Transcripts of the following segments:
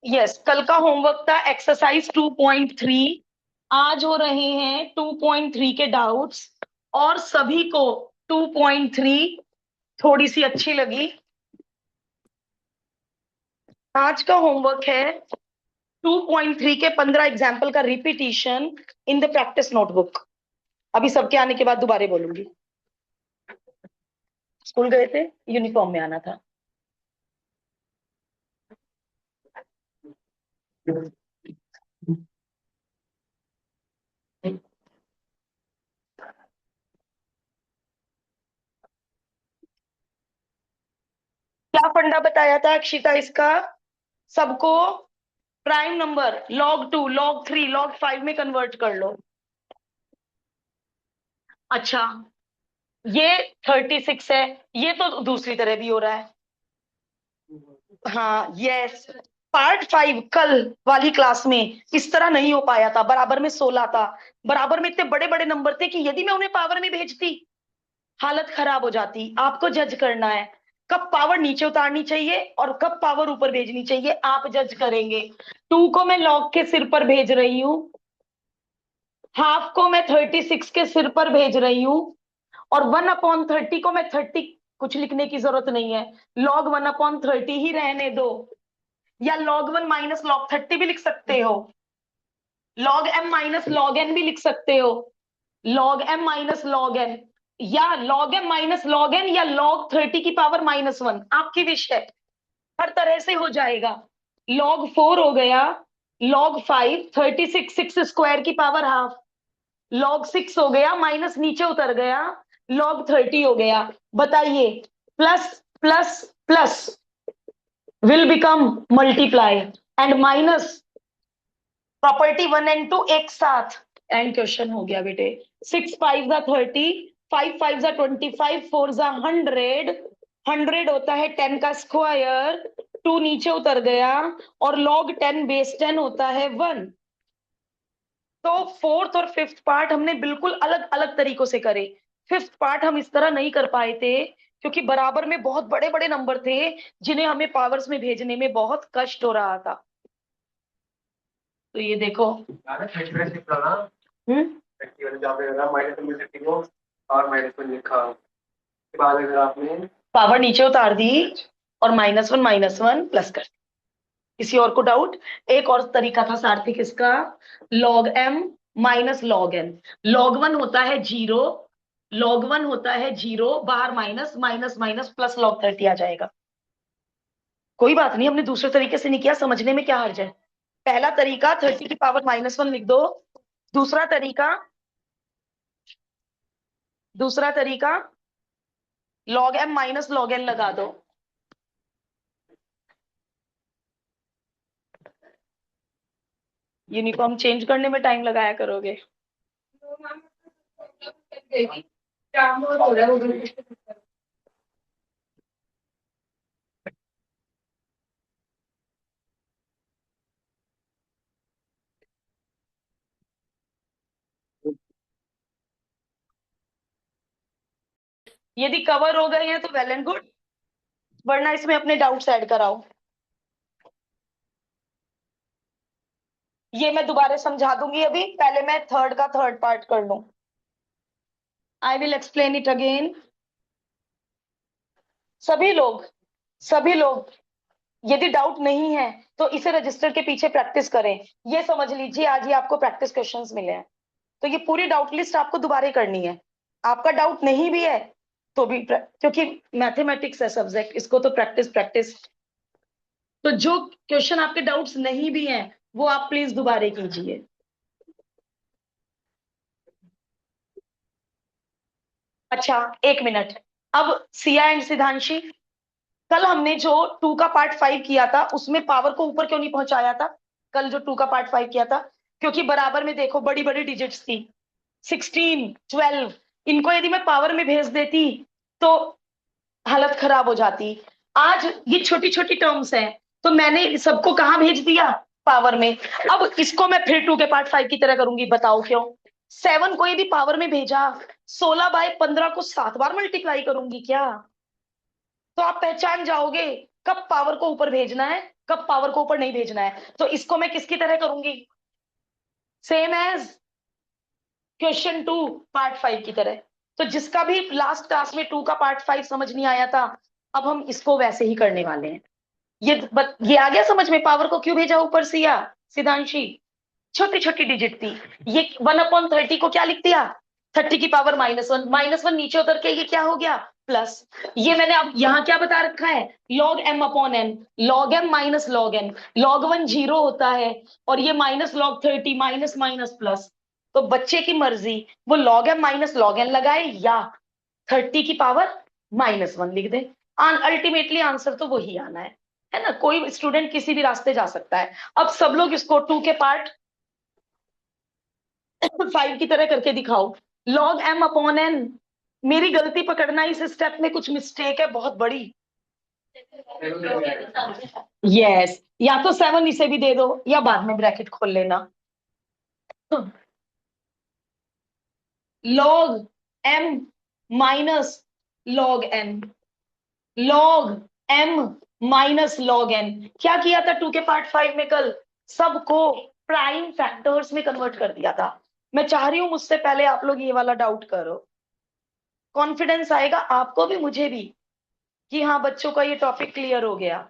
Yes, कल का homework था एक्सरसाइज 2.3। आज हो रहे हैं 2.3 के डाउट्स। और सभी को 2.3 थोड़ी सी अच्छी लगी। आज का होमवर्क है 2.3 के 15 एग्जाम्पल का repetition in the practice notebook. अभी सबके आने के बाद दोबारा बोलूंगी। स्कूल गए थे, यूनिफॉर्म में आना था। क्या फंडा बताया था अक्षिता इसका? सबको prime number log 2 log 3 log 5 में कन्वर्ट कर लो। अच्छा, ये 36 है। ये तो दूसरी तरह भी हो रहा है। हाँ, यस। पार्ट 5 कल वाली क्लास में इस तरह नहीं हो पाया था। बराबर में 16 था। बराबर में इतने बड़े बड़े नंबर थे कि यदि मैं उन्हें पावर में भेजती, हालत खराब हो जाती। आपको जज करना है कब पावर नीचे उतारनी चाहिए और कब पावर ऊपर भेजनी चाहिए। आप जज करेंगे। 2 को मैं लॉग के सिर पर भेज रही हूँ। हाफ को मैं 36 के सिर पर भेज रही हूँ। और 1/30 को मैं 30, कुछ लिखने की जरूरत नहीं है। log 1/30 ही रहने दो। या log 1 माइनस log 30 भी लिख सकते हो। log m minus log n भी लिख सकते हो। log m minus log n, या log m minus log n, या log 30 की पावर -1, आपकी विश है। हर तरह से हो जाएगा। log 4 हो गया। log 5, 36, 6 स्क्वायर की पावर हाफ। log 6 हो गया, माइनस नीचे उतर गया। log 30 हो गया। बताइए, plus plus plus will become multiply, and minus property 1 and 2 एक साथ। एंड क्वेश्चन हो गया बेटे। 6 5 जा 30, 5 5 जा 25, 4 जा 100। 100 होता है 10 का स्क्वायर। 2 नीचे उतर गया। और log 10 बेस 10 होता है 1। तो फोर्थ और फिफ्थ पार्ट हमने बिल्कुल अलग अलग तरीकों से करे। फिफ्थ पार्ट हम इस तरह नहीं कर पाए थे क्योंकि बराबर में बहुत बड़े बड़े नंबर थे जिन्हें हमें पावर्स में भेजने में बहुत कष्ट हो रहा था। तो ये देखो। हम्म पावर नीचे उतार दी और -1 प्लस कर। किसी और को डाउट? एक और तरीका था सार्थक इसका। log m minus log n। log 1 होता है 0। log 1 होता है 0, बाहर minus minus minus plus log 30 आ जाएगा। कोई बात नहीं, हमने दूसरे तरीके से नहीं किया, समझने में क्या हर्ज है। पहला तरीका 30 की पावर -1 लिख दो। दूसरा तरीका, दूसरा तरीका log m minus log n लगा दो। यूनिफॉर्म चेंज करने में टाइम लगाया करोगे। यदि कवर हो गए हैं तो वेल एंड गुड, वरना इसमें अपने डाउट्स ऐड कराओ। ये मैं दोबारा समझा दूंगी। अभी पहले मैं थर्ड का थर्ड पार्ट कर लूं। I will explain it again. सभी लोग, सभी लोग यदि डाउट नहीं है तो इसे रजिस्टर के पीछे प्रैक्टिस करें। ये समझ लीजिए आज ही आपको प्रैक्टिस क्वेश्चंस मिले हैं, तो ये पूरी डाउट लिस्ट आपको दोबारा करनी है। आपका डाउट नहीं भी है तो भी क्योंकि मैथमेटिक्स है सब्जेक्ट, इसको तो प्रैक्टिस प्रैक्टिस। तो जो क्वेश्चन आपके डाउट्स नहीं भी हैं वो आप प्लीज दोबारा कीजिए। अच्छा, एक मिनट। अब सिया एंड सिद्धांशी, कल हमने जो 2 का पार्ट 5 किया था उसमें पावर को ऊपर क्यों नहीं पहुंचाया था? कल जो 2 का पार्ट 5 किया था, क्योंकि बराबर में देखो बड़ी बड़ी डिजिट्स थी। 16, 12, इनको यदि मैं पावर में भेज देती तो हालत खराब हो जाती। आज ये छोटी छोटी टर्म्स हैं तो मैंने सबको कहाँ भेज दिया? पावर में। अब इसको मैं फिर 2 के पार्ट 5 की तरह करूंगी, बताओ क्यों? 7 को यदि पावर में भेजा, 16/15 को 7 बार मल्टीप्लाई करूंगी क्या? तो आप पहचान जाओगे कब पावर को ऊपर भेजना है कब पावर को ऊपर नहीं भेजना है, तो इसको मैं किसकी तरह करूंगी, सेम एज क्वेश्चन 2 पार्ट 5 की तरह। तो जिसका भी लास्ट क्लास में 2 का पार्ट 5 समझ नहीं आया था, अब हम इसको वैसे ही करने वाले हैं। ये आ गया समझ में, पावर को क्यों भेजा ऊपर सिया, सिद्धांशी? छोटी छोटी डिजिट थी। ये 1/30 को क्या लिख दिया, 30 की पावर -1, -1 नीचे उतर के ये क्या हो गया, प्लस। ये मैंने अब यहाँ क्या बता रखा है, log m upon n, log m minus log n, log 1 zero होता है, और ये minus log 30, minus minus plus. तो बच्चे की मर्जी, वो log m minus log n लगाए या 30 की पावर -1 लिख दे। अल्टीमेटली आंसर तो वही आना है ना, कोई स्टूडेंट किसी भी रास्ते जा सकता है। अब सब लोग इसको 2 के पार्ट 5 की तरह करके दिखाओ। लॉग एम अपॉन एन, मेरी गलती पकड़ना, इस स्टेप में कुछ मिस्टेक है बहुत बड़ी। यस, या तो 7 इसे भी दे दो या बाद में ब्रैकेट खोल लेना। Log m minus log n, log m minus log n. क्या किया था 2 के पार्ट 5 में कल, सबको प्राइम फैक्टर्स में कन्वर्ट कर दिया था। मैं चाह रही हूं मुझसे पहले आप लोग ये वाला डाउट करो, कॉन्फिडेंस आएगा आपको भी मुझे भी कि हाँ बच्चों का ये टॉपिक क्लियर हो गया।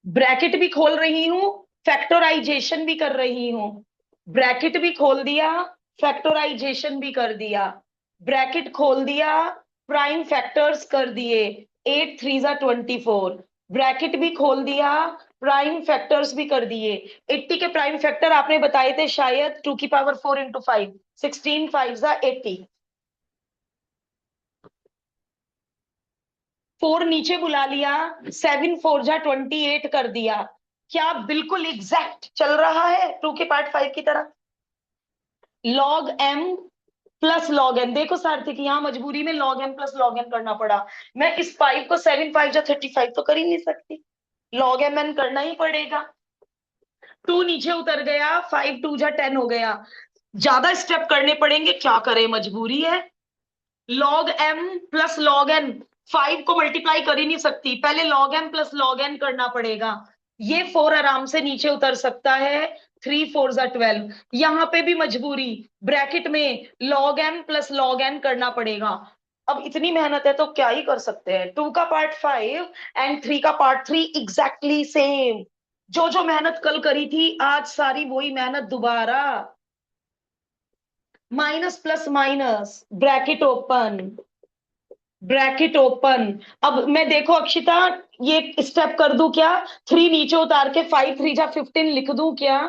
ब्रैकेट भी खोल रही हूं, फैक्टराइजेशन भी कर रही हूं। ब्रैकेट भी खोल दिया, फैक्टराइजेशन भी कर दिया। ब्रैकेट खोल दिया, प्राइम फैक्टर्स कर दिए, 8 3 जा 24। ब्रैकेट भी खोल दिया, प्राइम फैक्टर्स भी कर दिए। 80 के प्राइम फैक्टर आपने बताए थे शायद 2 की पावर 4 इंटू 5, 16 5 जा 80। 4 नीचे बुला लिया, 7 4 जा 28 कर दिया। क्या बिल्कुल एग्जैक्ट चल रहा है 2 के पार्ट 5 की तरह? Log m plus log n, देखो सार्थक यहां मजबूरी में log m plus log n करना पड़ा। मैं इस 5 को 7 5 जा 35 तो कर ही नहीं सकती, लॉग एम एन करना ही पड़ेगा। 2 नीचे उतर गया, 5 2 जा 10 हो गया। ज्यादा स्टेप करने पड़ेंगे, क्या करें मजबूरी है। Log m plus log n, 5 को मल्टीप्लाई कर ही नहीं सकती, पहले log m plus log n करना पड़ेगा। ये 4 आराम से नीचे उतर सकता है, 3 4 जा 12। यहां पे भी मजबूरी, ब्रैकेट में log m plus log n करना पड़ेगा। अब इतनी मेहनत है तो क्या ही कर सकते हैं, 2 का पार्ट 5 एंड 3 का पार्ट 3 एग्जैक्टली सेम। जो जो मेहनत कल करी थी आज सारी वही मेहनत दोबारा। Minus plus minus, bracket open, bracket open. अब मैं देखो अक्षिता, ये स्टेप कर दूं क्या, 3 नीचे उतार के 5 3 जा 15 लिख दूं क्या?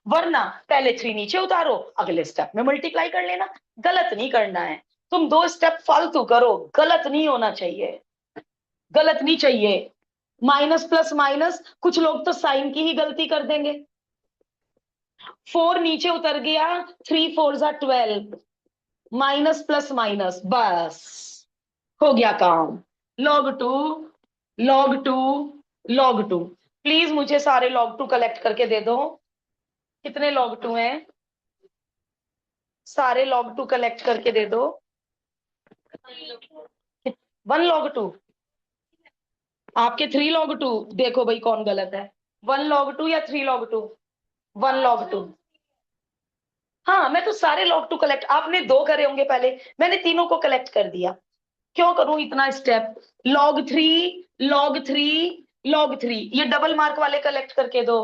वरना पहले 3 नीचे उतारो, अगले स्टेप में मल्टीप्लाई कर लेना। गलत नहीं करना है, तुम 2 स्टेप फालतू करो, गलत नहीं होना चाहिए, गलत नहीं चाहिए। माइनस प्लस माइनस, कुछ लोग तो साइन की ही गलती कर देंगे। 4 नीचे उतर गया, 3 4 जा 12, माइनस प्लस माइनस, बस हो गया काम। Log 2, log 2, log 2। प्लीज मुझे सारे लॉग 2 कलेक्ट करके दे दो। कितने लॉग 2 हैं, सारे लॉग 2 कलेक्ट करके दे दो। 1 log 2, आपके 3 log 2। देखो भाई कौन गलत है, 1 log 2 या 3 log 2? 1 log 2। हाँ मैं तो सारे लॉग 2 कलेक्ट, आपने 2 करे होंगे पहले, मैंने तीनों को कलेक्ट कर दिया। क्यों करूं इतना स्टेप, log 3, log 3, log 3, ये डबल मार्क वाले कलेक्ट करके दो।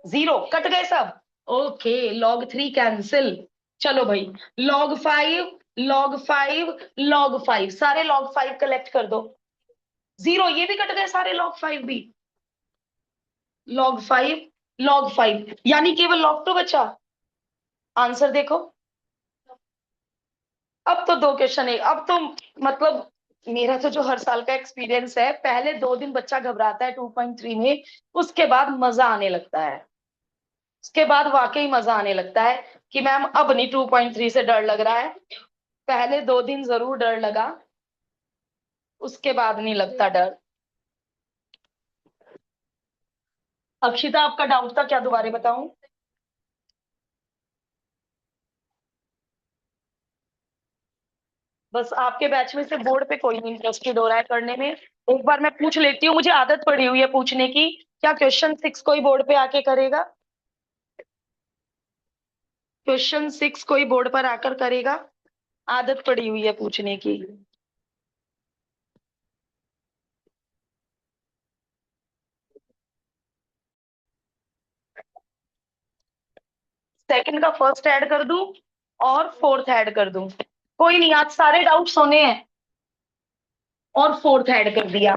0 कट गए सब, ओके log 3 कैंसिल। चलो भाई, log 5, log 5, log 5, सारे log 5 कलेक्ट कर दो। 0, ये भी कट गए सारे log 5 भी। log 5, log 5, यानी केवल log 2 बचा। आंसर देखो, अब तो 2 क्वेश्चन है, अब तो मतलब मेरा तो जो हर साल का एक्सपीरियंस है, पहले 2 दिन बच्चा घबराता है 2.3 में, उसके बाद मजा आने लगता है। उसके बाद वाकई मजा आने लगता है कि मैम अब नहीं 2.3 से डर लग रहा है। पहले 2 दिन जरूर डर लगा, उसके बाद नहीं लगता डर। अक्षिता, आपका डाउट था क्या, दोबारा बताऊं? बस आपके बैच में से बोर्ड पे कोई नहीं इंटरेस्टेड हो रहा है करने में। एक बार मैं पूछ लेती हूँ, मुझे आदत पड़ी हुई है पूछने की। क्या क्वेश्चन 6 कोई बोर्ड पे आके करेगा? क्वेश्चन 6 कोई बोर्ड पर आकर करेगा? आदत पड़ी हुई है पूछने की। सेकंड का फर्स्ट ऐड कर दूं और फोर्थ ऐड कर दूं? कोई नहीं, आज सारे डाउट होने हैं। और फोर्थ ऐड कर दिया,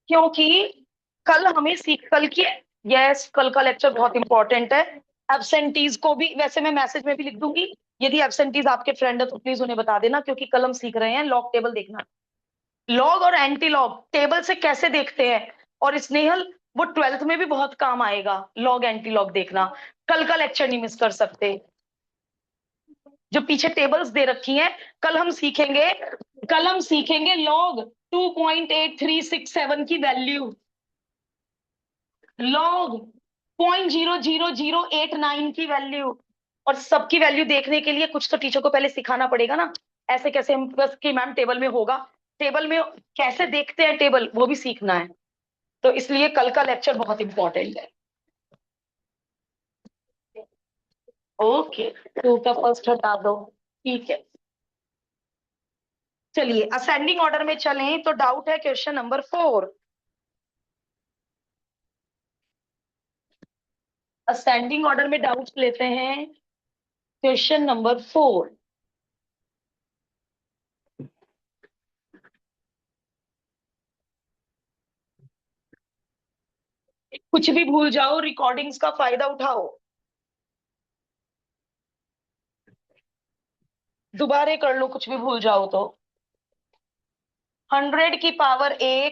क्योंकि कल हमें सीख कल की, यस, कल का लेक्चर बहुत इंपॉर्टेंट है। एब्सेंटीज को भी वैसे मैं मैसेज में भी लिख दूंगी। यदि एब्सेंटीज आपके फ्रेंड है तो प्लीज उन्हें बता देना, क्योंकि कल हम सीख रहे हैं लॉग टेबल देखना। लॉग और एंटी लॉग टेबल से कैसे देखते हैं। और स्नेहल, वो 12th में भी बहुत काम आएगा, लॉग एंटी लॉग देखना। कल का लेक्चर नहीं मिस कर सकते। जो पीछे टेबल्स दे रखी हैं, कल हम सीखेंगे। कल हम सीखेंगे लॉग 2.8367 की वैल्यू, लॉग 0.00089 की वैल्यू। और सबकी वैल्यू देखने के लिए कुछ तो टीचर को पहले सिखाना पड़ेगा ना। ऐसे कैसे हम बस कि मैम टेबल में होगा, टेबल में कैसे देखते हैं टेबल, वो भी सीखना है। तो इसलिए कल का लेक्चर बहुत इंपॉर्टेंट है। ओके, टू का फर्स्ट हटा दो। ठीक है, चलिए असेंडिंग ऑर्डर में चलें तो डाउट है क्वेश्चन नंबर 4। असेंडिंग ऑर्डर में डाउट्स लेते हैं। Question number 4। कुछ भी भूल जाओ, रिकॉर्डिंग्स का फायदा उठाओ। दोबारा कर लो, कुछ भी भूल जाओ तो। 100 की पावर a,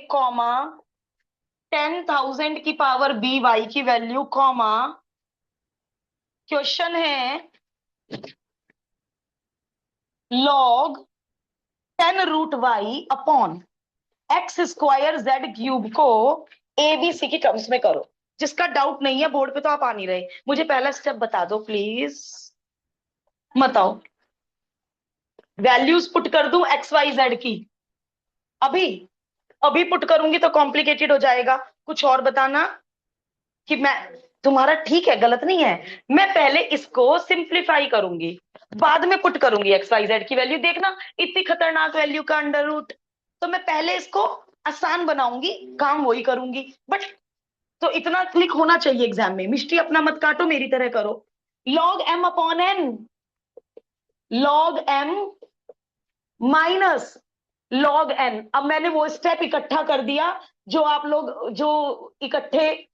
10,000 की पावर b y की वैल्यू, क्वेश्चन है log 10√y upon x² z³ को ABC की टर्म्स में करो। जिसका डाउट नहीं है बोर्ड पे तो आप आ नहीं रहे, मुझे पहला स्टेप बता दो प्लीज। बताओ। वैल्यूज पुट कर दूं XYZ की? अभी? अभी पुट करूंगी तो कॉम्प्लिकेटेड हो जाएगा। कुछ और बताना कि मैं, तुम्हारा ठीक है, गलत नहीं है। मैं पहले इसको सिंप्लीफाई करूंगी, बाद में पुट करूंगी XYZ की वैल्यू। देखना, इतनी खतरनाक वैल्यू का अंडर रूट। तो मैं पहले इसको आसान बनाऊंगी, काम वही करूंगी बट। तो इतना क्लिक होना चाहिए एग्जाम में। मिस्ट्री अपना मत काटो, मेरी तरह करो। Log m upon n, log m minus log n। अब मैंने वो स्टेप इकट्ठा कर दिया जो आप लोग, जो इकट्ठे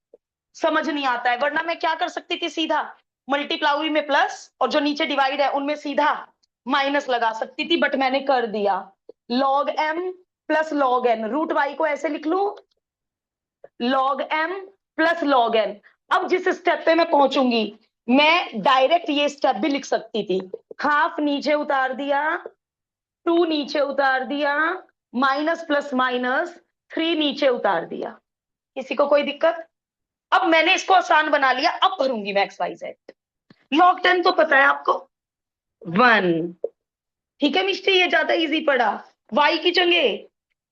समझ नहीं आता है। वरना मैं क्या कर सकती थी, सीधा मल्टीप्लाई में प्लस, और जो नीचे डिवाइड है उनमें सीधा माइनस लगा सकती थी, बट मैंने कर दिया। Log m plus log n, root y को ऐसे लिख लू, log m plus log n। अब जिस स्टेप पे मैं पहुंचूंगी, मैं डायरेक्ट ये स्टेप भी लिख सकती थी। हाफ नीचे उतार दिया, 2 नीचे उतार दिया, माइनस प्लस माइनस 3 नीचे उतार दिया। किसी को कोई दिक्कत? अब मैंने इसको आसान बना लिया, अब भरूंगी मैं XYZ। लॉग 10 तो पता है आपको, 1। ठीक है मिस्टी, ये ज्यादा इजी पड़ा। Y की जगह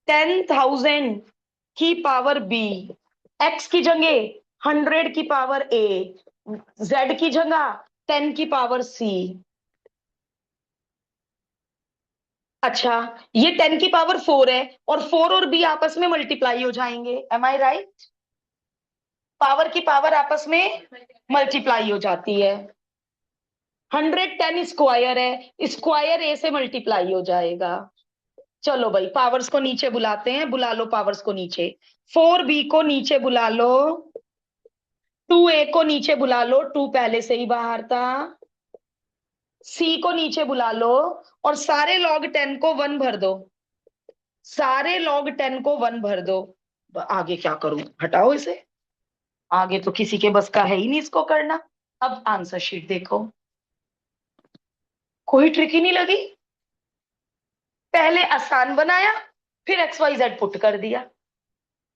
10,000 की पावर B, X की जगह 100 की पावर A, Z की जगह 10 की पावर C। अच्छा, ये 10 की पावर 4 है, और 4 और B आपस में मल्टीप्लाई हो जाएंगे, एम आई राइट? पावर की पावर आपस में मल्टीप्लाई हो जाती है। 110 स्क्वायर है, स्क्वायर ए से मल्टीप्लाई हो जाएगा। चलो भाई, पावर्स को नीचे बुलाते हैं, बुला लो पावर्स को नीचे। 4B को नीचे बुला लो, 2A को नीचे बुला लो, 2 पहले से ही बाहर था। C को नीचे बुला लो, और सारे लॉग 10 को 1 भर दो। सारे लॉग 10 को 1 भर दो। आगे क्या करूं, हटाओ इसे। आगे तो किसी के बस का है ही नहीं इसको करना। अब आंसर शीट देखो, कोई ट्रिक ही नहीं लगी। पहले आसान बनाया, फिर XYZ पुट कर दिया।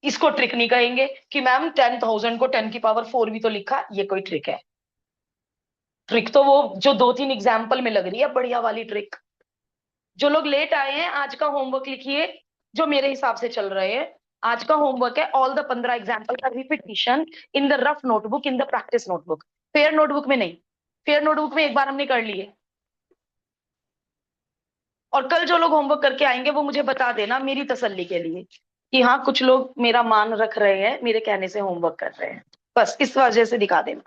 इसको ट्रिक नहीं कहेंगे कि मैम 10,000 को 10 की पावर 4 भी तो लिखा, ये कोई ट्रिक है? ट्रिक तो वो जो 2-3 एग्जाम्पल में लग रही है बढ़िया वाली ट्रिक। जो लोग लेट आए हैं, आज का होमवर्क लिखिए, जो मेरे हिसाब से चल रहे हैं। आज का होमवर्क है ऑल द 15 एग्जाम्पल का repetition in the rough notebook, in the practice notebook. Fair notebook में नहीं, फेयर नोटबुक में एक बार हमने कर लिए। और कल जो लोग होमवर्क करके आएंगे वो मुझे बता देना मेरी तसल्ली के लिए कि हाँ कुछ लोग मेरा मान रख रहे हैं, मेरे कहने से होमवर्क कर रहे हैं। बस इस वजह से दिखा देना।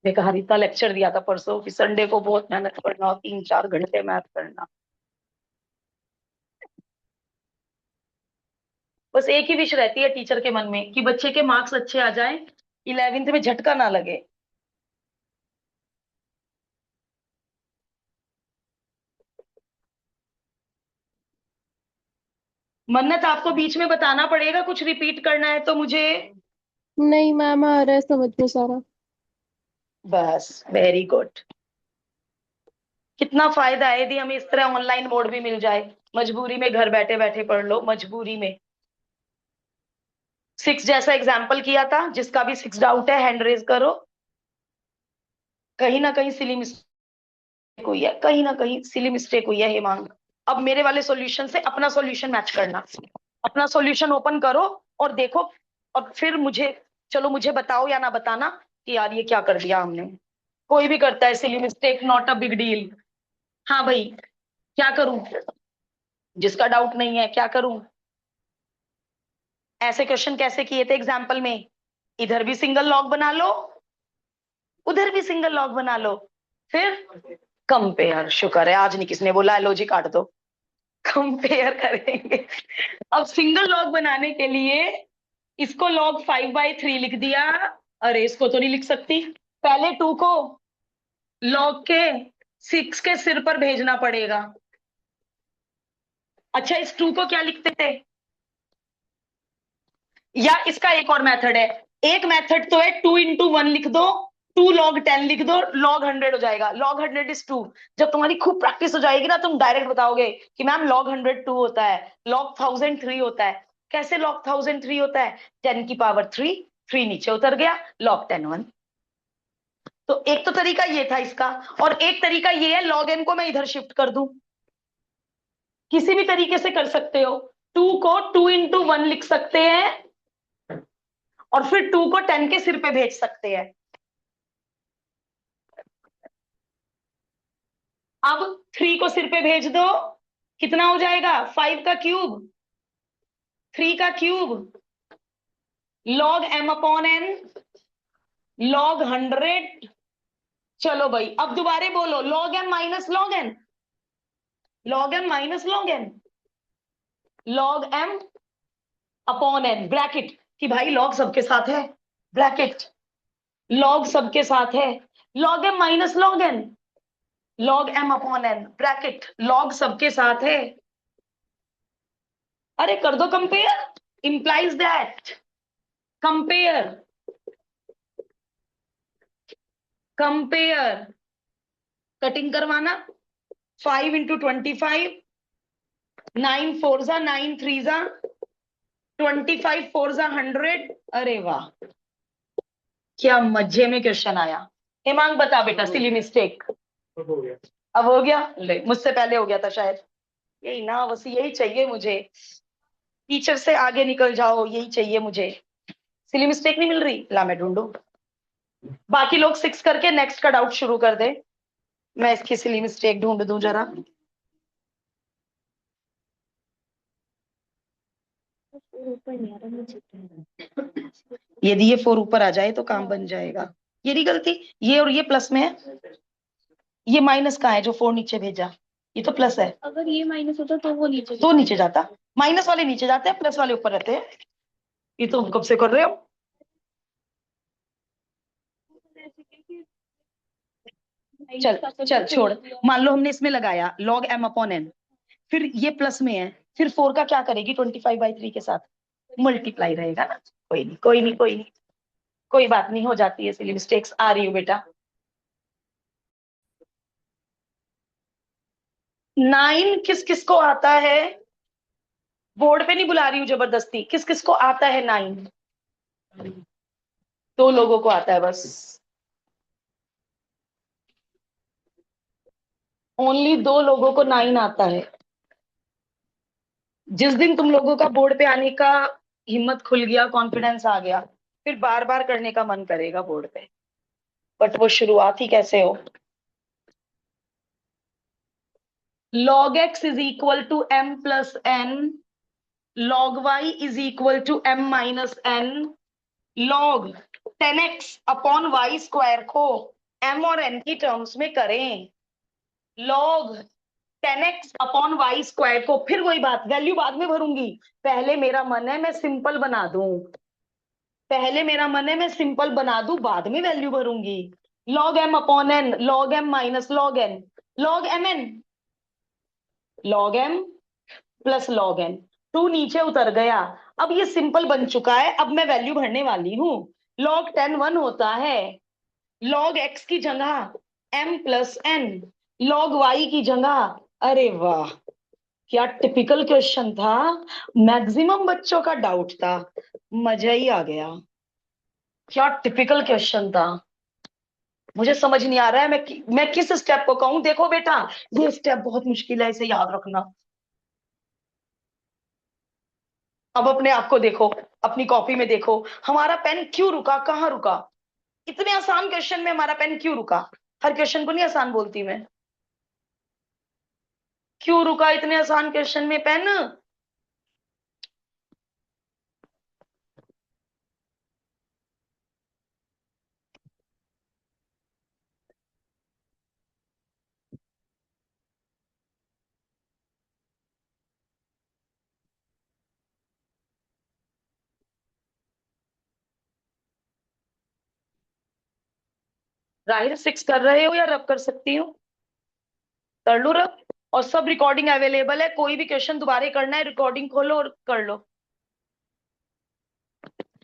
मैं कहा इतना लेक्चर दिया था परसों कि संडे को बहुत मेहनत करना, 3-4 घंटे मैथ करना। बस एक ही विश रहती है टीचर के मन में कि बच्चे के मार्क्स अच्छे आ जाएं, 11th में झटका ना लगे। मन्नत आपको बीच में बताना पड़ेगा, कुछ रिपीट करना है तो मुझे। नहीं मैम, आ रहा है समझ में सारा। बस वेरी गुड। कितना फायदा है यदि हमें इस तरह ऑनलाइन मोड भी मिल जाए। मजबूरी में घर बैठे बैठे पढ़ लो, मजबूरी में। 6 जैसा एग्जाम्पल किया था, जिसका भी 6 डाउट है हैंड रेज करो। कहीं ना कहीं सिली मिस्टेक हुई है, कहीं ना कहीं सिली मिस्टेक हुई है हेमांग। अब मेरे वाले सॉल्यूशन से अपना सॉल्यूशन मैच करना। अपना सॉल्यूशन ओपन करो और देखो, और फिर मुझे, चलो मुझे बताओ या ना बताना कि यार ये क्या कर दिया हमने। कोई भी करता है silly mistake, not a big deal. हाँ भाई, क्या करूं? जिसका डाउट नहीं है क्या करूं? ऐसे क्वेश्चन कैसे किए थे एग्जाम्पल में? इधर भी सिंगल लॉग बना लो, उधर भी सिंगल लॉग बना लो, फिर कंपेयर। शुक्र है आज नहीं किसने बोला एलओजी काट दो। कंपेयर करेंगे। अब सिंगल लॉग बनाने के लिए इसको log 5/3 लिख दिया। अरे इसको तो नहीं लिख सकती, पहले 2 को log के 6 के सिर पर भेजना पड़ेगा। अच्छा इस 2 को क्या लिखते थे? या इसका एक और मेथड है। एक मेथड तो है 2 into 1 लिख दो, 2 log 10 लिख दो, log 100 हो जाएगा। log 100 is 2। जब तुम्हारी खूब प्रैक्टिस हो जाएगी ना, तुम डायरेक्ट बताओगे कि मैम log 100 2 होता है, log 1000 3 होता है। कैसे log 1000 3 होता है? 10 की पावर 3, 3 नीचे उतर गया, log 10 1। तो एक तो तरीका ये था इसका। और एक तरीका ये है log n को मैं इधर शिफ्ट कर दूं। किसी भी तरीके से कर सकते हो। 2 को 2 into 1 लिख सकते हैं, और फिर 2 को 10 के सिर पे भेज सकते हैं। अब 3 को सिर पे भेज दो, कितना हो जाएगा? 5 का क्यूब, 3 का क्यूब, log m/n, log 100। चलो भाई अब दोबारा बोलो, log m - log n, log m - log n, log m/n bracket. कि भाई लॉग सबके साथ है, ब्रैकेट, लॉग सबके साथ है, log m - log n, log m/n bracket, log सबके साथ है। अरे कर दो compare, implies that. Compare, compare, cutting करवाना। 5 into 25, 9 4 जा 9 3 जा 25 4 जा 100। अरे वाह, क्या मजे में क्वेश्चन आया। हेमांग बता बेटा सिली मिस्टेक। अब हो गया, ले मुझसे पहले हो गया था शायद। यही ना, बस यही चाहिए मुझे। टीचर से आगे निकल जाओ, यही चाहिए मुझे। सिली मिस्टेक नहीं मिल रही, ला मैं ढूंढू। बाकी लोग 6 करके नेक्स्ट का डाउट शुरू कर दे, मैं इसकी सिली मिस्टेक ढूंढ दूं जरा। यदि ये 4 ऊपर आ जाए तो काम बन जाएगा। ये नहीं गलती, ये और ये प्लस में है। ये माइनस कहाँ है जो 4 नीचे भेजा? ये तो प्लस है। अगर ये माइनस होता तो वो नीचे तो नीचे जाता। माइनस वाले नीचे जाते हैं, प्लस वाले ऊपर रहते हैं। ये तो कब से कर रहे हो? चल चल छोड़, मान लो हमने इसमें लगाया log m अपॉन n, फिर ये प्लस में है, फिर 4 का क्या करेगी 25/3 के साथ, मल्टीप्लाई रहेगा ना। कोई नहीं कोई नहीं कोई नहीं, कोई बात नहीं, हो जाती है इसलिए मिस्टेक्स आ रही हो बेटा। 9 किस किस को आता है, बोर्ड पे नहीं बुला रही हूँ जबरदस्ती, किस किस को आता है 9? 2 लोगों को आता है बस, ओनली 2 लोगों को 9 आता है। जिस दिन तुम लोगों का बोर्ड पे आने का हिम्मत खुल गया, कॉन्फिडेंस आ गया, फिर बार बार करने का मन करेगा बोर्ड पे, बट वो शुरुआत ही कैसे हो। log x is equal to m plus n, log y is equal to m minus n, log 10x upon y square को m और n की टर्म्स में करें, log 10x upon y square को, फिर वही बात, वैल्यू बाद में भरूंगी, पहले मेरा मन है मैं सिंपल बना दूं, पहले मेरा मन है मैं सिंपल बना दूं, बाद में वैल्यू भरूंगी। log m upon n, log m minus log n, log mn, log m plus log n, 2 नीचे उतर गया, अब ये सिंपल बन चुका है, अब मैं वैल्यू भरने वाली हूं। log 10 1 होता है, log x की जगह m plus n, log y की जगह, अरे वाह क्या टिपिकल क्वेश्चन था, मैक्सिमम बच्चों का डाउट था, मजा ही आ गया, क्या टिपिकल क्वेश्चन था। मुझे समझ नहीं आ रहा है मैं किस स्टेप को कहूं। देखो बेटा, ये स्टेप बहुत मुश्किल है, इसे याद रखना। अब अपने आप को देखो, अपनी कॉपी में देखो, हमारा पेन क्यों रुका, कहाँ रुका, इतने आसान क्वेश्चन में हमारा पेन क्यों रुका। हर क्वेश्चन को नहीं आसान बोलती मैं, क्यों रुका इतने आसान क्वेश्चन में पेन। राहिर 6 कर रहे हो या रब कर सकती हूँ, कर लो रब। और सब रिकॉर्डिंग अवेलेबल है, कोई भी क्वेश्चन दोबारा करना है रिकॉर्डिंग खोलो और कर लो,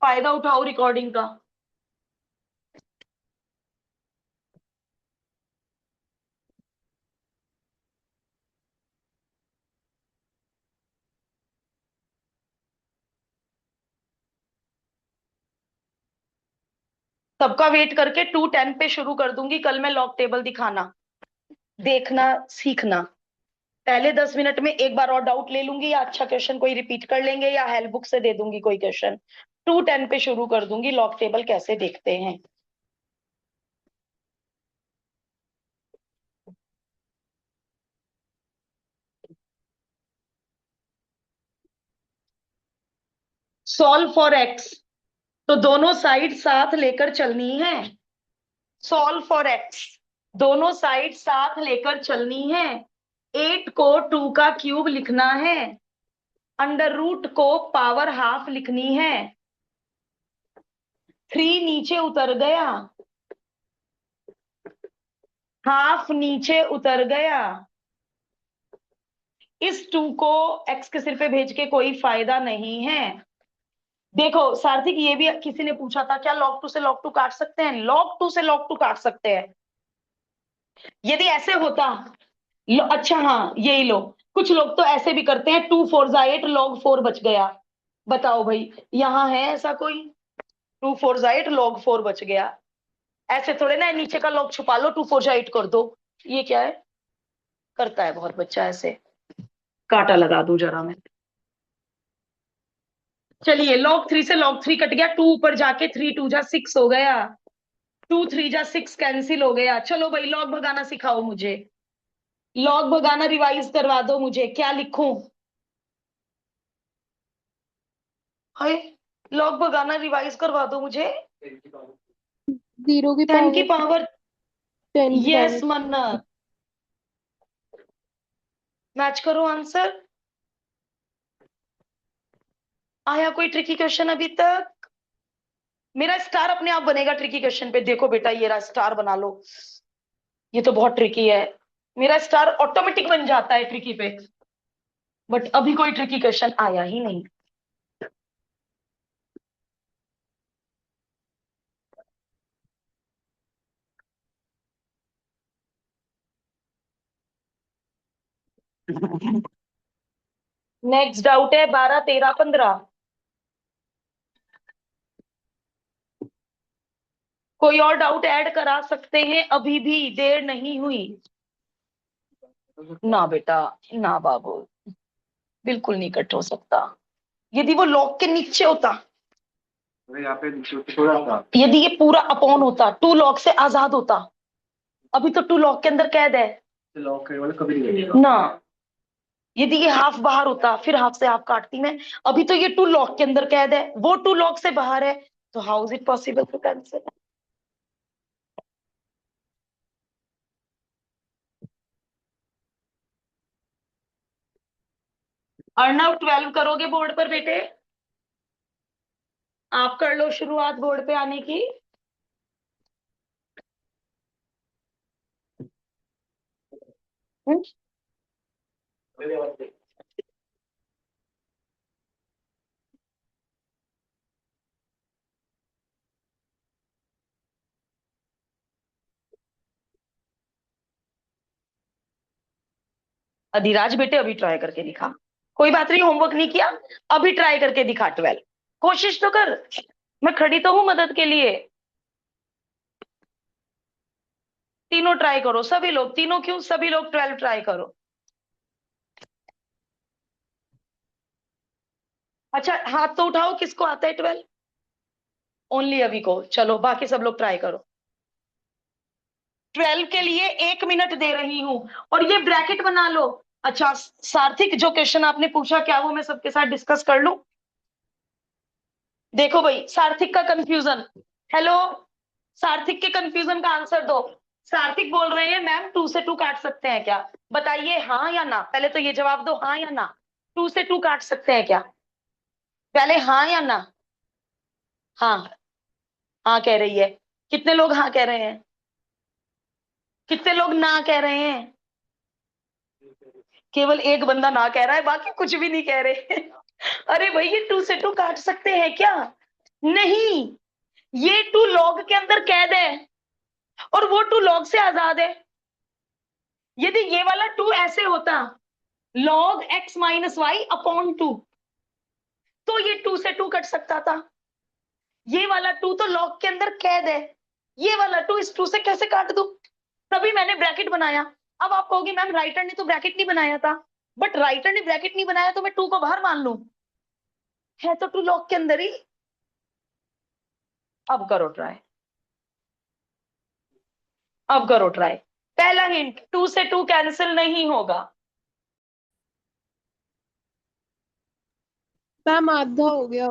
फायदा उठाओ रिकॉर्डिंग का। सबका वेट करके 2:10 पे शुरू कर दूंगी, कल मैं लॉग टेबल दिखाना, देखना सीखना। पहले 10 मिनट में एक बार और डाउट ले लूंगी, या अच्छा क्वेश्चन कोई रिपीट कर लेंगे, या हेल्प बुक से दे दूंगी कोई क्वेश्चन। 2:10 पे शुरू कर दूंगी, लॉग टेबल कैसे देखते हैं। सॉल्व फॉर एक्स, तो दोनों साइड साथ लेकर चलनी है। सॉल्व फॉर एक्स, दोनों साइड साथ लेकर चलनी है। 8 को 2 का क्यूब लिखना है, अंडर रूट को पावर हाफ लिखनी है। 3 नीचे उतर गया, हाफ नीचे उतर गया, इस 2 को एक्स के सिर पे भेज के कोई फायदा नहीं है। देखो सार्थिक, ये भी किसी ने पूछा था क्या log 2 से log 2 काट सकते हैं, log 2 से log 2 काट सकते हैं। यदि ऐसे होता, अच्छा हाँ यही लो, कुछ लोग तो ऐसे भी करते हैं, 2 4 8 log 4 बच गया। बताओ भाई, यहाँ है ऐसा कोई, 2 4 8 log 4 बच गया। ऐसे थोड़े ना नीचे का log छुपा लो, 2 4 8 कर दो, ये क्या है, करता है बहुत बच्चा ऐसे। काटा लगा दूं जरा मैं, चलिए log 3 से log 3 कट गया, 2 ऊपर जाके 3 2 जा 6 हो गया, 2 3 जा 6 कैंसिल हो गया। चलो भाई लॉग भगाना सिखाओ मुझे, लॉग भगाना रिवाइज करवा दो मुझे, क्या लिखूं। हाय, लॉग भगाना रिवाइज करवा दो मुझे। 0 की 10 की पावर पावर, 10 की यस पावर मन्नत, मैच करो आंसर। आया कोई ट्रिकी क्वेश्चन अभी तक, मेरा स्टार अपने आप बनेगा ट्रिकी क्वेश्चन पे, देखो बेटा ये रहा स्टार बना लो। ये तो बहुत ट्रिकी है, मेरा स्टार ऑटोमेटिक बन जाता है ट्रिकी पे, बट अभी कोई ट्रिकी क्वेश्चन आया ही नहीं। नेक्स्ट डाउट है 12, 13, 15। कोई और डाउट ऐड करा सकते हैं, अभी भी देर नहीं हुई। ना बेटा, ना बाबू, बिल्कुल नहीं कट हो सकता। यदि वो लॉक के नीचे होता, यहाँ पे थोड़ा सा यदि ये पूरा अपॉन होता, टू लॉक से आजाद होता, अभी तो टू लॉक के अंदर कैद है लॉक करने वाला कभी नहीं लगेगा ना। यदि ये हाफ बाहर होता, फिर हाफ से हाफ काटती मैं, अभी तो ये टू लॉक के अंदर कैद है, वो टू लॉक से बाहर है, तो how is it possible to cancel. Arnav 12 करोगे बोर्ड पर बेटे? आप कर लो शुरुआत बोर्ड पे आने की। हम्म? अधिराज बेटे अभी ट्राई करके दिखा। कोई बात नहीं, होमवर्क नहीं किया, अभी ट्राई करके दिखा 12। कोशिश तो कर, मैं खड़ी तो हूं मदद के लिए। तीनों ट्राई करो, सभी लोग, तीनों क्यों, सभी लोग 12 ट्राई करो। अच्छा हाथ तो उठाओ, किसको आता है 12? ओनली अभी को, चलो बाकी सब लोग ट्राई करो। 12 के लिए 1 मिनट दे रही हूं, और ये ब्रैकेट बना लो। अच्छा सार्थिक, जो क्वेश्चन आपने पूछा क्या वो मैं सबके साथ डिस्कस कर लूं? देखो भाई, सार्थिक का कंफ्यूजन, हेलो, सार्थिक के कंफ्यूजन का आंसर दो। सार्थिक बोल रहे हैं मैम 2 से 2 काट सकते हैं क्या? बताइए हाँ या ना, पहले तो ये जवाब दो, हाँ या ना। 2 से 2 काट सकते हैं क्या? पहले हाँ या ना। हाँ, हाँ कह रही है। कितने लोग हाँ कह रहे हैं? कितने लोग ना कह रहे हैं? केवल एक बंदा ना कह रहा है, बाकी कुछ भी नहीं कह रहे। अरे भाई, ये 2 से 2 काट सकते हैं क्या? नहीं, ये 2 लॉग के अंदर कैद है, और वो 2 लॉग से आजाद है। यदि ये वाला 2 ऐसे होता, log x minus y upon 2, तो ये 2 से 2 कट सकता था। ये वाला 2 तो लॉग के अंदर कैद है, ये वाला 2 इस 2 से कैसे काट दूं? तभी मैंने ब्रैकेट बनाया। अब आप कहोगे मैम राइटर ने तो ब्रैकेट नहीं बनाया था, बट राइटर ने ब्रैकेट नहीं बनाया तो मैं 2 को बाहर मान लूं? है तो 2 लॉग के अंदर ही। अब करो ट्राई, अब करो ट्राई। पहला हिंट, 2 से 2 कैंसिल नहीं होगा। मैम आधा हो गया।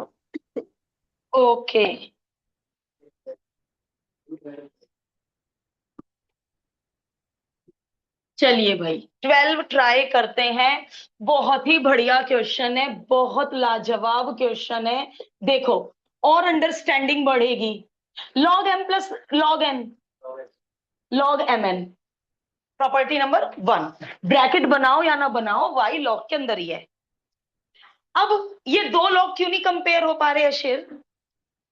ओके, चलिए भाई 12 ट्राई करते हैं। बहुत ही बढ़िया क्वेश्चन है, बहुत लाजवाब क्वेश्चन है। देखो, और अंडरस्टैंडिंग बढ़ेगी। Log m plus log n, log m n, property number 1। Bracket बनाओ या ना बनाओ, वाई लॉग के अंदर ही है। अब ये दो लॉग क्यों नहीं कंपेयर हो पा रहे अशिर?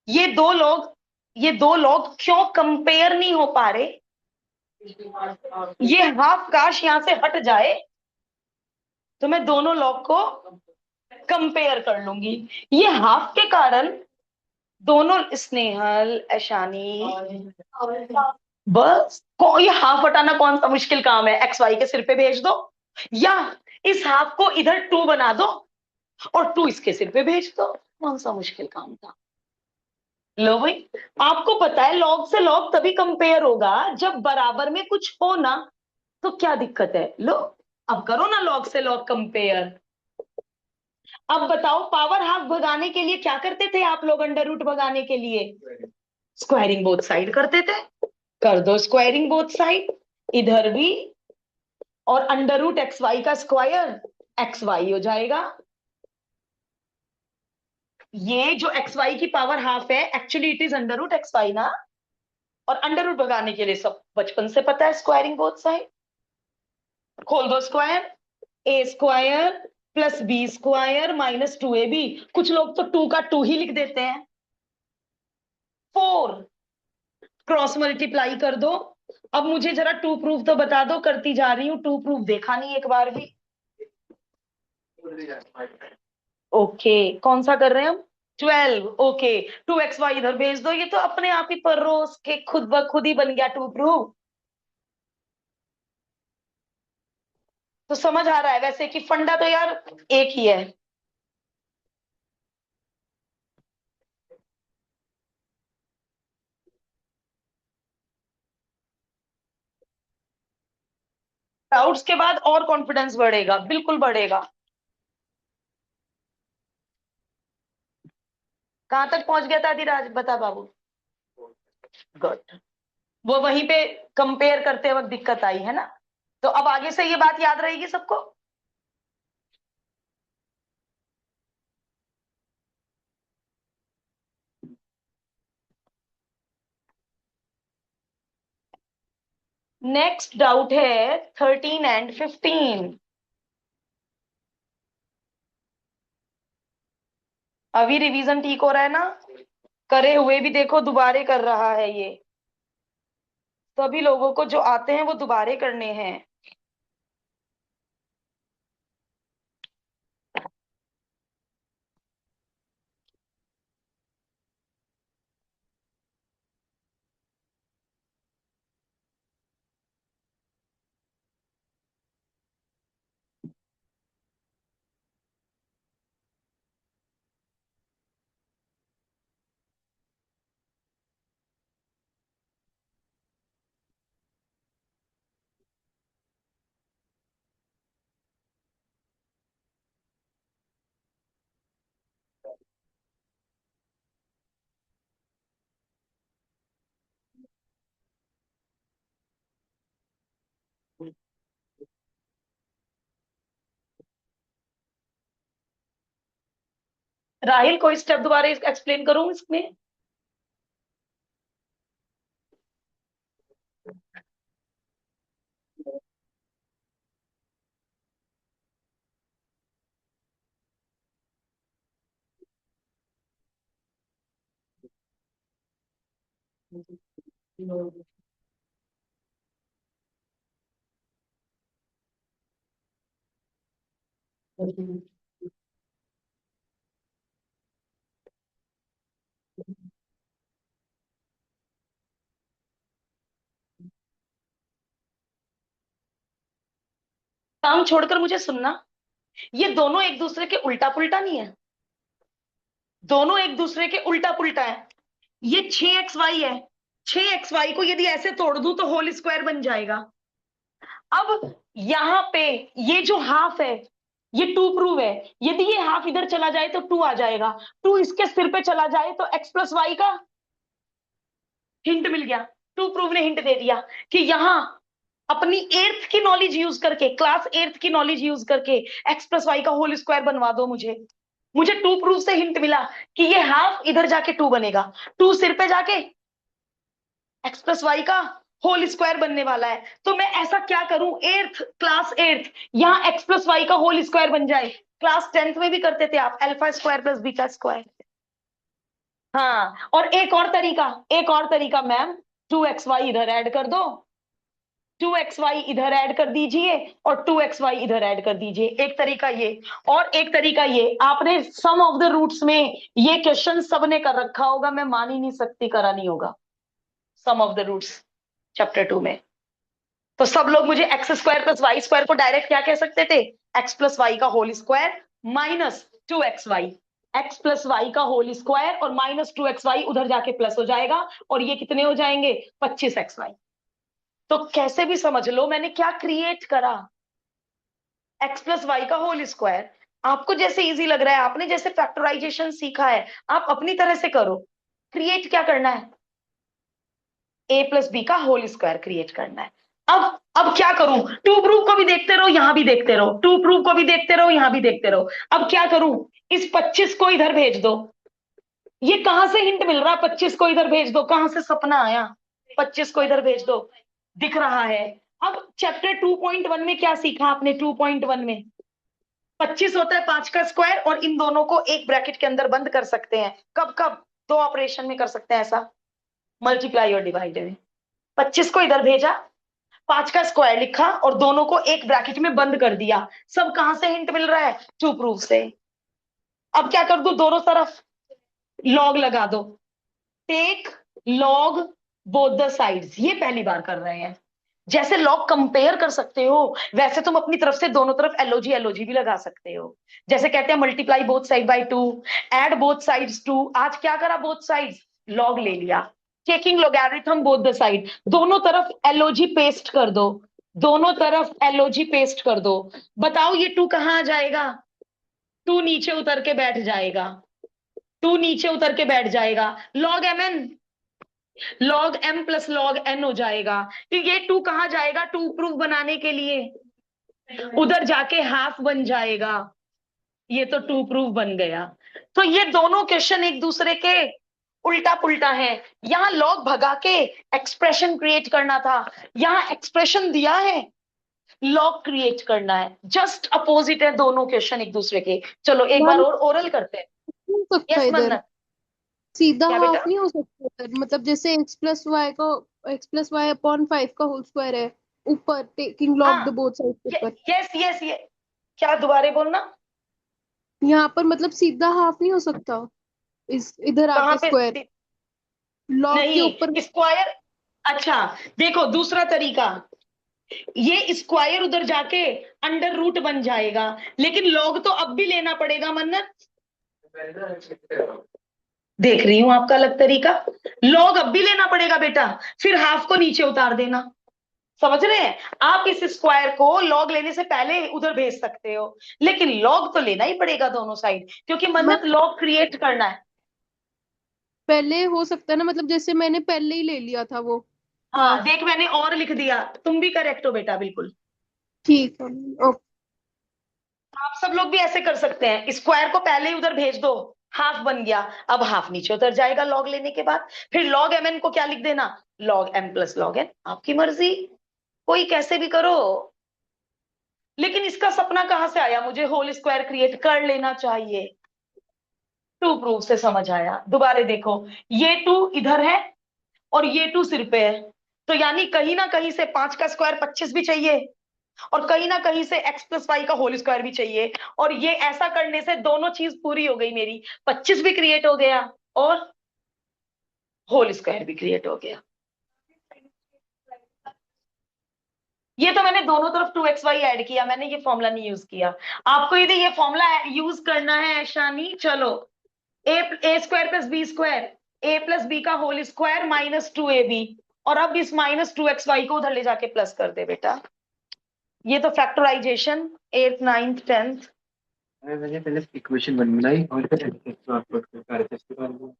ये दो लॉग, ये दो लॉग क्यों कंपेयर नहीं हो पा रहे? ये हाफ काश यहां से हट जाए तो मैं दोनों लॉग को कंपेयर कर लूंगी। ये हाफ के कारण दोनों, स्नेहल, ऐशानी, बस ये हाफ हटाना कौन सा मुश्किल काम है? एक्स वाई के सिर पे भेज दो, या इस हाफ को इधर 2 बना दो और 2 इसके सिर पे भेज दो, कौन सा मुश्किल काम था? लो भाई, आपको पता है लॉग से लॉग तभी कंपेयर होगा जब बराबर में कुछ हो ना, तो क्या दिक्कत है? लो, अब करो ना लॉग से लॉग कंपेयर। अब बताओ, पावर हाफ भगाने के लिए क्या करते थे आप लोग? अंडर रूट भगाने के लिए स्क्वायरिंग बोथ साइड करते थे। कर दो स्क्वायरिंग बोथ साइड, इधर भी, और अंडर रूट एक्स वाई का स्क्वायर एक्स वाई हो जाएगा। ये जो एक्स वाई की पावर हाफ है, actually it is under root x y ना, और अंडर रूट भगाने के लिए सब बचपन से पता है, स्क्वायरिंग बोथ साइड। खोल दो square, a square plus b square minus 2ab। कुछ लोग तो 2 का 2 ही लिख देते हैं। 4 क्रॉस मल्टीप्लाई कर दो। अब मुझे जरा 2 प्रूफ तो बता दो, करती जा रही हूं, 2 प्रूफ देखा नहीं एक बार भी। ओके, कौन सा कर रहे हैं हम? 12। ओके, 2xy इधर भेज दो। ये तो अपने आप ही पर रोज के खुद ब खुद ही बन गया 2 प्रूफ। तो समझ आ रहा है वैसे कि फंडा तो यार एक ही है। डाउट्स के बाद और कॉन्फिडेंस बढ़ेगा, बिल्कुल बढ़ेगा। कहां तक पहुंच गया था धीराज, बता बाबू। गुड। वो वहीं पे कंपेयर करते वक्त दिक्कत आई है ना। तो अब आगे से ये बात याद रहेगी सबको। नेक्स्ट डाउट है 13 एंड 15। अभी रिवीजन ठीक हो रहा है ना? करे हुए भी देखो दोबारे कर रहा है ये। सभी लोगों को जो आते हैं वो दोबारे करने हैं। राहिल, कोई स्टेप दोबारा एक्सप्लेन करूं इसमें? काम छोड़कर मुझे सुनना। ये दोनों एक दूसरे के उल्टा पुल्टा नहीं है, दोनों एक दूसरे के उल्टा पुल्टा है। ये 6xy है, 6xy को यदि ऐसे तोड़ दूं तो होल स्क्वायर बन जाएगा। अब यहां पे ये जो हाफ है ये 2 प्रूव है। यदि ये हाफ इधर चला जाए तो 2 आ जाएगा, 2 इसके सिर पे चला जाए तो x प्लस वाई का हिंट मिल गया। 2 प्रूव ने हिंट दे दिया कि यहां अपनी एर्थ की नॉलेज यूज करके, क्लास एर्थ की नॉलेज यूज करके x प्लस वाई का होल स्क्वायर बनवा दो मुझे। मुझे 2 प्रूफ से हिंट मिला कि ये हाफ इधर जाके 2 बनेगा, 2 सिर पे जाके x प्लस वाई का होल स्क्वायर बनने वाला है। तो मैं ऐसा क्या करूं, एर्थ, क्लास एर्थ, यहां x प्लस वाई का होल स्क्वायर बन जाए। क्लास 10th में भी करते थे आप, alpha square plus beta square. हाँ, और एक और तरीका, एक और तरीका मैम, 2xy इधर ऐड कर दो, 2xy इधर ऐड कर दीजिए और 2xy इधर ऐड कर दीजिए। एक तरीका ये, और एक तरीका ये, आपने सम ऑफ द रूट्स में ये क्वेश्चन सबने कर रखा होगा, मैं मान ही नहीं सकती करा नहीं होगा। Some of the roots chapter 2 में तो सब लोग मुझे x square plus y square को डायरेक्ट क्या कह सकते थे, एक्स प्लस वाई का whole square minus 2xy। X plus y का होल स्क्वायर और माइनस 2xy उधर जाके प्लस हो जाएगा, और ये कितने हो जाएंगे, 25xy। तो कैसे भी समझ लो मैंने क्या क्रिएट करा, एक्स प्लस वाई का होल स्क्वायर। आपको जैसे इजी लग रहा है, आपने जैसे फैक्टराइजेशन सीखा है, आप अपनी तरह से करो। क्रिएट क्या करना है, ए प्लस बी का होल स्क्वायर क्रिएट करना है। अब क्या करूं, 2 प्रूफ को भी देखते रहो, यहां भी देखते रहो, 2 प्रूफ को भी देखते रहो, यहां भी देखते रहो। अब क्या करूं, इस 25 को इधर भेज दो। ये कहां से हिंट मिल रहा है, 25 को इधर भेज दो, कहां से सपना आया? 25 को इधर भेज दो, दिख रहा है। अब चैप्टर 2.1 में क्या सीखा आपने? 2.1 में 25 होता है 5 का स्क्वायर, और इन दोनों को एक ब्रैकेट के अंदर बंद कर सकते हैं। कब कब? दो ऑपरेशन में कर सकते हैं ऐसा, मल्टीप्लाई और डिवाइड में। 25 को इधर भेजा, 5 का स्क्वायर लिखा और दोनों को एक ब्रैकेट में बंद कर दिया। सब कहां से हिंट मिल रहा है? टू प्रूफ से। अब क्या कर दू? दोनों तरफ लॉग लगा दो। Take log both the sides, ये पहली बार कर रहे हैं। जैसे लॉग कंपेयर कर सकते हो, वैसे तुम अपनी तरफ से दोनों तरफ एलओजी एलओजी भी लगा सकते हो। जैसे कहते हैं multiply both side by 2, add both sides 2। आज क्या करा? बोथ साइड्स लॉग ले लिया। Taking logarithm both the side, दोनों तरफ एलओजी पेस्ट कर दो, दोनों तरफ एलओजी पेस्ट कर दो। बताओ ये 2 कहां आ जाएगा? 2 नीचे उतर के बैठ जाएगा, 2 नीचे उतर के बैठ जाएगा। Log m n, log m plus log n हो जाएगा। तो ये 2 कहां जाएगा? 2 प्रूफ बनाने के लिए उधर जाके हाफ बन जाएगा। ये तो 2 प्रूफ बन गया। तो ये दोनों क्वेश्चन एक दूसरे के उल्टा पुल्टा है। यहां लॉग भगा के एक्सप्रेशन क्रिएट करना था, यहां एक्सप्रेशन दिया है, लॉग क्रिएट करना है। जस्ट अपोजिट है दोनों क्वेश्चन एक दूसरे के। चलो एक बार मैम और ओरल करते हैं। हो सकता यस है इधर मन्नत, सीधा क्या हाफ बेटा? नहीं हो सकता इधर, मतलब जैसे x+y/5 का होल स्क्वायर है ऊपर, टेकिंग लॉग द हाँ, बोथ साइड के ऊपर। यस यस ये क्या? दोबारा बोलना। यहाँ पर मतलब सीधा हाफ नहीं हो सकता, इस इधर कहां आके पे? स्क्वायर लॉग के ऊपर। नहीं स्क्वायर। अच्छा देखो दूसरा तरीका, ये स्क्वायर उधर जाके अंडर रूट बन जाएगा, लेकिन लॉग तो अब भी लेना पड़ेगा मन्नत। देख रही हूं आपका अलग तरीका। लॉग अब भी लेना पड़ेगा बेटा, फिर हाफ को नीचे उतार देना। समझ रहे हैं? आप इस स्क्वायर को लॉग लेने से पहले उधर भेज सकते हो, लेकिन लॉग तो लेना ही पड़ेगा दोनों साइड, क्योंकि मन्नत मैम लॉग क्रिएट करना है। पहले हो सकता है ना, मतलब जैसे मैंने पहले ही ले लिया था वो हाँ हाफ। देख मैंने और लिख दिया, तुम भी करेक्ट हो बेटा बिल्कुल। ठीक है, ओके। आप सब लोग भी ऐसे कर सकते हैं, स्क्वायर को पहले ही उधर भेज दो, हाफ बन गया। अब हाफ नीचे उतर जाएगा लॉग लेने के बाद, फिर लॉग एम एन को क्या लिख देना? Log m plus log n. आपकी मर्जी, कोई कैसे भी करो। लेकिन इसका सपना कहां से आया? मुझे होल स्क्वायर क्रिएट कर लेना चाहिए। 2 प्रूफ से समझ आया। दोबारा देखो, ये 2 इधर है और ये 2 सिर पे है, तो यानी कहीं ना कहीं से 5 का स्क्वायर 25 भी चाहिए, और कहीं ना कहीं से x+y का होल स्क्वायर भी चाहिए। और ये ऐसा करने से दोनों चीज पूरी हो गई मेरी, 25 भी क्रिएट हो गया और होल स्क्वायर भी क्रिएट हो गया। ये तो मैंने दोनों तरफ 2xy ऐड किया, मैंने ये फॉर्मूला नहीं यूज किया। आपको यदि ये फॉर्मूला यूज करना है शानी, चलो ए स्क्वायर प्लस बी स्क्वायर, ए प्लस बी का होल स्क्वायर -2ab, और अब इस -2xy को उधर ले जाके प्लस कर दे बेटा। ये तो फैक्टराइजेशन 8th 9th 10th। मैंने पहले इक्वेशन बनाई और फिर इसको अपलोड कर RHS के बारे में।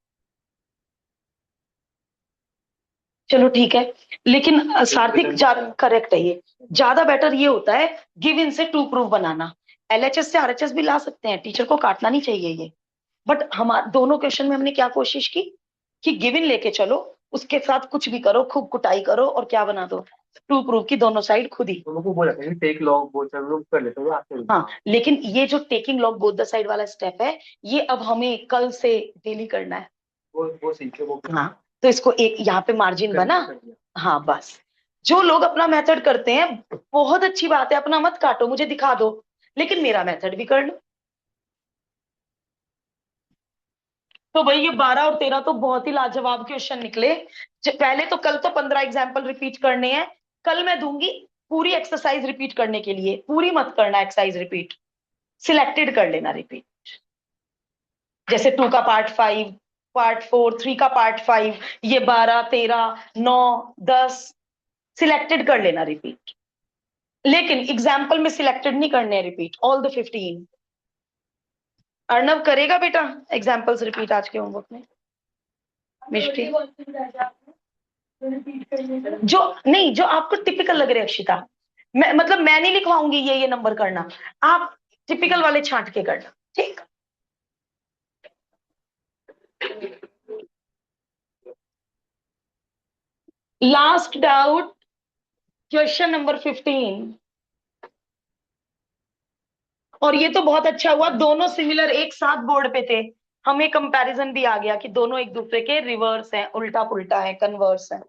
चलो ठीक है, लेकिन सार्थक करेक्ट है ये। ज्यादा बेटर ये होता है गिव इन से 2 प्रूफ बनाना। एलएचएस से आरएचएस भी ला सकते हैं, टीचर को काटना नहीं चाहिए ये। बट हम दोनों क्वेश्चन में हमने क्या कोशिश की कि गिव इन लेके चलो, उसके साथ कुछ भी करो, खूब कुटाई करो और क्या बना दो? 2 प्रूफ की दोनों साइड खुद ही। तो लोगों को बोला था कि टेक लॉग बोथ साइड लोग कर लेते हो आते हाँ, लेकिन ये जो taking log both the side वाला स्टेप है, ये अब हमें कल से डेली करना है। वो सीखे वो हाँ, तो इसको एक यहाँ पे मार्जिन बना। हाँ बस, जो लोग अपना मेथड करते हैं बहुत अच्छी बात है, अपना मत काटो, मुझे दिखा दो, लेकिन मेरा मेथड भी कर लो। तो भाई ये 12 और 13 तो बहुत ही लाजवाब क्वेश्चन निकले। पहले तो कल तो 15 एग्जाम्पल रिपीट करने हैं, कल मैं दूंगी पूरी एक्सरसाइज रिपीट करने के लिए। पूरी मत करना एक्सरसाइज रिपीट, सिलेक्टेड कर लेना रिपीट। जैसे 2 का पार्ट 5, पार्ट 4, 3 का पार्ट 5, ये 12 13 9 10 सिलेक्टेड कर लेना रिपीट। लेकिन एग्जाम्पल में सिलेक्टेड नहीं करने रिपीट, ऑल द 15। अर्णव करेगा बेटा एग्जाम्पल्स रिपीट आज के होमवर्क में? मिष्टी जो नहीं, जो आपको टिपिकल लग रहे अक्षिता, मैं मतलब मैं नहीं लिखवाऊंगी ये नंबर करना, आप टिपिकल वाले छांट के करना, ठीक? Last doubt, question number 15। और ये तो बहुत अच्छा हुआ, दोनों सिमिलर एक साथ बोर्ड पे थे, हमें कंपैरिजन भी आ गया कि दोनों एक दूसरे के रिवर्स हैं, उल्टा पुल्टा है, कन्वर्स है।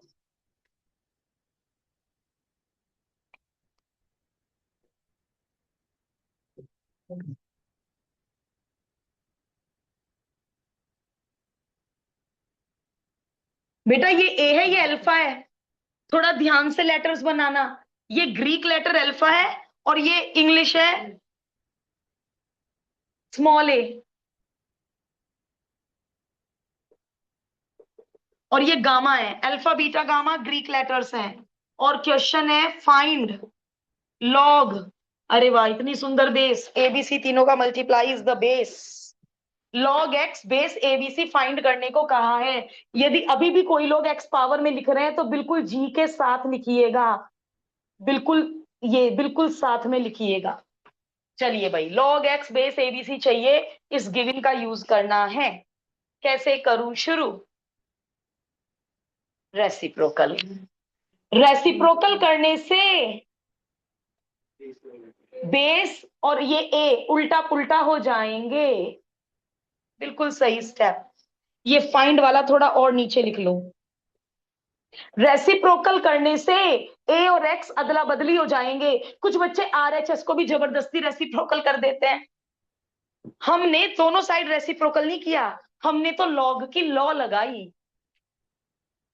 बेटा ये ए है, ये अल्फा है, थोड़ा ध्यान से लेटर्स बनाना। ये ग्रीक लेटर अल्फा है और ये इंग्लिश है स्मॉल ए, और ये गामा है, alpha beta gamma Greek letters हैं। और क्वेश्चन है फाइंड लॉग, अरे वाह इतनी सुंदर बेस, एबीसी तीनों का multiply is the base, log x base ABC find करने को कहा है। यदि अभी भी कोई लोग एक्स पावर में लिख रहे हैं तो बिल्कुल जी के साथ लिखिएगा, बिल्कुल, ये बिल्कुल साथ में लिखिएगा। चलिए भाई, लॉग एक्स बेस एबीसी चाहिए, इस गिवन का यूज करना है। कैसे करूं शुरू? रेसिप्रोकल, रेसिप्रोकल करने से बेस और ये ए उल्टा पुल्टा हो जाएंगे, बिल्कुल सही स्टेप। ये फाइंड वाला थोड़ा और नीचे लिख लो। रेसिप्रोकल करने से ए और एक्स अदला बदली हो जाएंगे। कुछ बच्चे आरएचएस को भी जबरदस्ती रेसिप्रोकल कर देते हैं, हमने दोनों साइड रेसिप्रोकल नहीं किया, हमने तो लॉग की लॉ लगाई,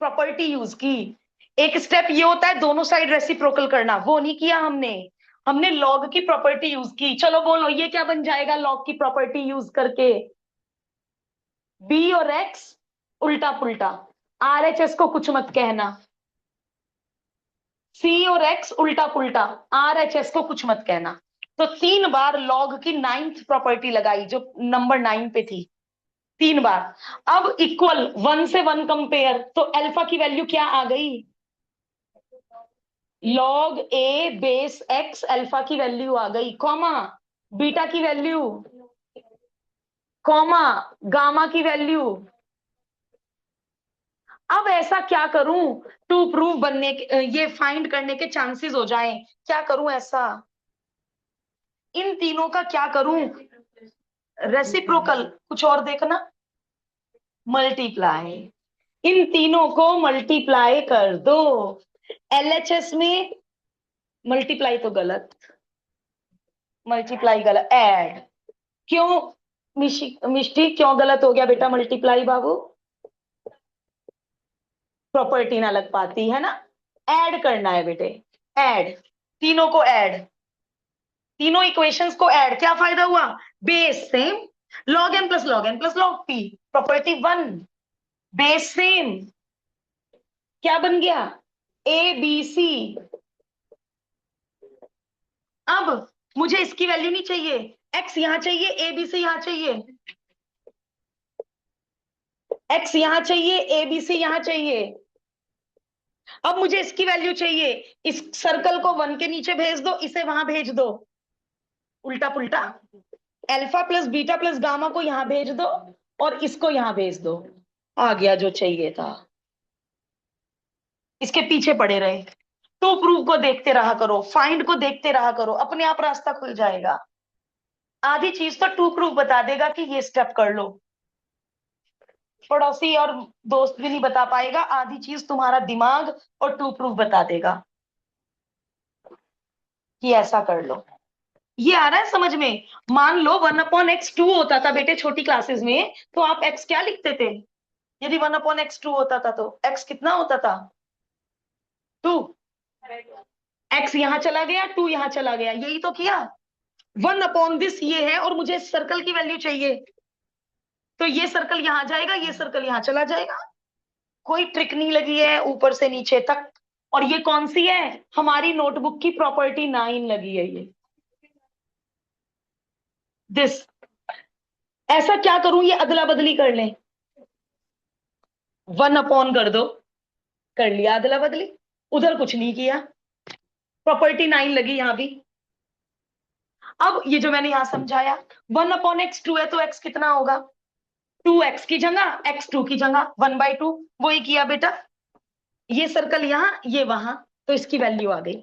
प्रॉपर्टी यूज की। एक स्टेप ये होता है दोनों साइड रेसिप्रोकल करना, वो नहीं किया हमने, हमने लॉग की प्रॉपर्टी यूज की। चलो बोलो ये क्या बन जाएगा लॉग की प्रॉपर्टी यूज करके? बी और एक्स उल्टा पुल्टा, आरएचएस को कुछ मत कहना, सी और एक्स उल्टा पुल्टा, आरएचएस को कुछ मत कहना। तो 3 बार लॉग की 9th प्रॉपर्टी लगाई जो नंबर 9 पे थी, 3 बार। अब इक्वल 1 से 1 कंपेयर, तो अल्फा की वैल्यू क्या आ गई? लॉग ए बेस एक्स अल्फा की वैल्यू आ गई, कॉमा बीटा की वैल्यू, कॉमा गामा की वैल्यू। अब ऐसा क्या करूं टू प्रूव बनने के, ये फाइंड करने के चांसेस हो जाएं, क्या करूं ऐसा? इन तीनों का क्या करूं? रेसिप्रोकल, कुछ और देखना, मल्टीप्लाई, इन तीनों को मल्टीप्लाई कर दो। एलएचएस में मल्टीप्लाई तो गलत, मल्टीप्लाई गलत, ऐड। क्यों मिष्टी क्यों गलत हो गया बेटा मल्टीप्लाई बाबू? प्रॉपर्टी ना लग पाती है ना, ऐड करना है बेटे, ऐड, तीनों को ऐड, तीनों इक्वेशंस को ऐड। क्या फायदा हुआ? Base same, log n plus log n plus log p, property 1, base same, क्या बन गया? A B C. अब मुझे इसकी वैल्यू नहीं चाहिए, एक्स यहां चाहिए, ए बी सी यहां चाहिए, एक्स यहां चाहिए, ए बी सी यहां चाहिए। अब मुझे इसकी वैल्यू चाहिए, इस सर्कल को 1 के नीचे भेज दो, इसे वहां भेज दो, उल्टा पुल्टा, alpha plus beta plus gamma को यहां भेज दो और इसको यहां भेज दो, आ गया जो चाहिए था। इसके पीछे पड़े रहे, टू प्रूव को देखते रहा करो, फाइंड को देखते रहा करो, अपने आप रास्ता खुल जाएगा। आधी चीज तो टू प्रूव बता देगा कि ये स्टेप कर लो, पड़ोसी और दोस्त भी नहीं बता पाएगा, आधी चीज तुम्हारा दिमाग और टू प्रूफ बता देगा कि ऐसा कर लो। ये आ रहा है समझ में? मान लो 1/x2 होता था बेटे छोटी क्लासेस में, तो आप x क्या लिखते थे? यदि 1/x2 होता था तो x कितना होता था? 2। x यहां चला गया, 2 यहां चला गया, यही तो किया। 1/this ये है और मुझे सर्कल की वैल्यू चाहिए, तो ये सर्कल यहां जाएगा, ये सर्कल यहां चला जाएगा, कोई ट्रिक नहीं लगी है ऊपर से नीचे तक। और ये कौन सी है? हमारी नोटबुक की प्रॉपर्टी 9 लगी है ये, दिस। ऐसा क्या करूं, ये अदला बदली कर लें, 1 कर दो, कर लिया अदला बदली, उधर कुछ नहीं किया, प्रॉपर्टी 9 लगी यहां भी। अब ये जो मैंने यहां समझाया, 1/x2 है तो x कितना होगा? 2x की जगह x2 की जगह 1/2, वही किया बेटा। ये सर्कल यहाँ, ये वहां, तो इसकी वैल्यू आ गई।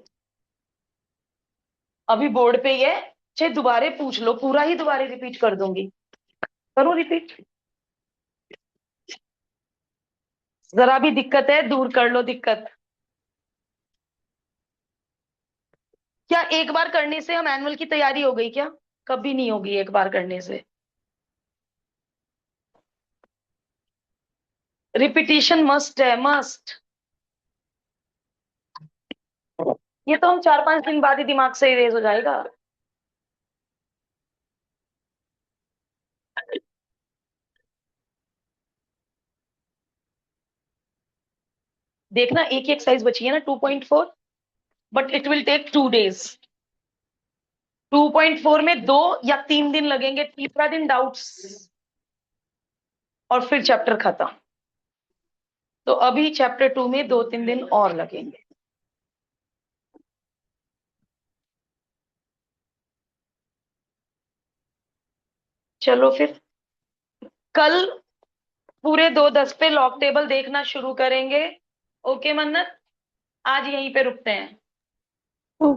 अभी बोर्ड पे ये, चाहे दोबारे पूछ लो, पूरा ही दोबारे रिपीट कर दूंगी। करो रिपीट, जरा भी दिक्कत है दूर कर लो दिक्कत। क्या एक बार करने से हम एनुअल की तैयारी हो गई क्या? कभी नहीं होगी एक बार करने से। रिपीटिशन मस्ट है, मस्ट। ये तो हम 4-5 दिन बाद ही दिमाग से इरेज हो जाएगा। देखना एक ही एक्सरसाइज बची है ना 2.4, but it will take 2 days। 2.4 में 2 या 3 दिन लगेंगे, तीसरा दिन डाउट्स, और फिर चैप्टर खत्म। तो अभी चैप्टर 2 में 2-3 दिन और लगेंगे। चलो फिर कल पूरे 2:10 पे लॉग टेबल देखना शुरू करेंगे। ओके मन्नत, आज यहीं पे रुकते हैं। ओ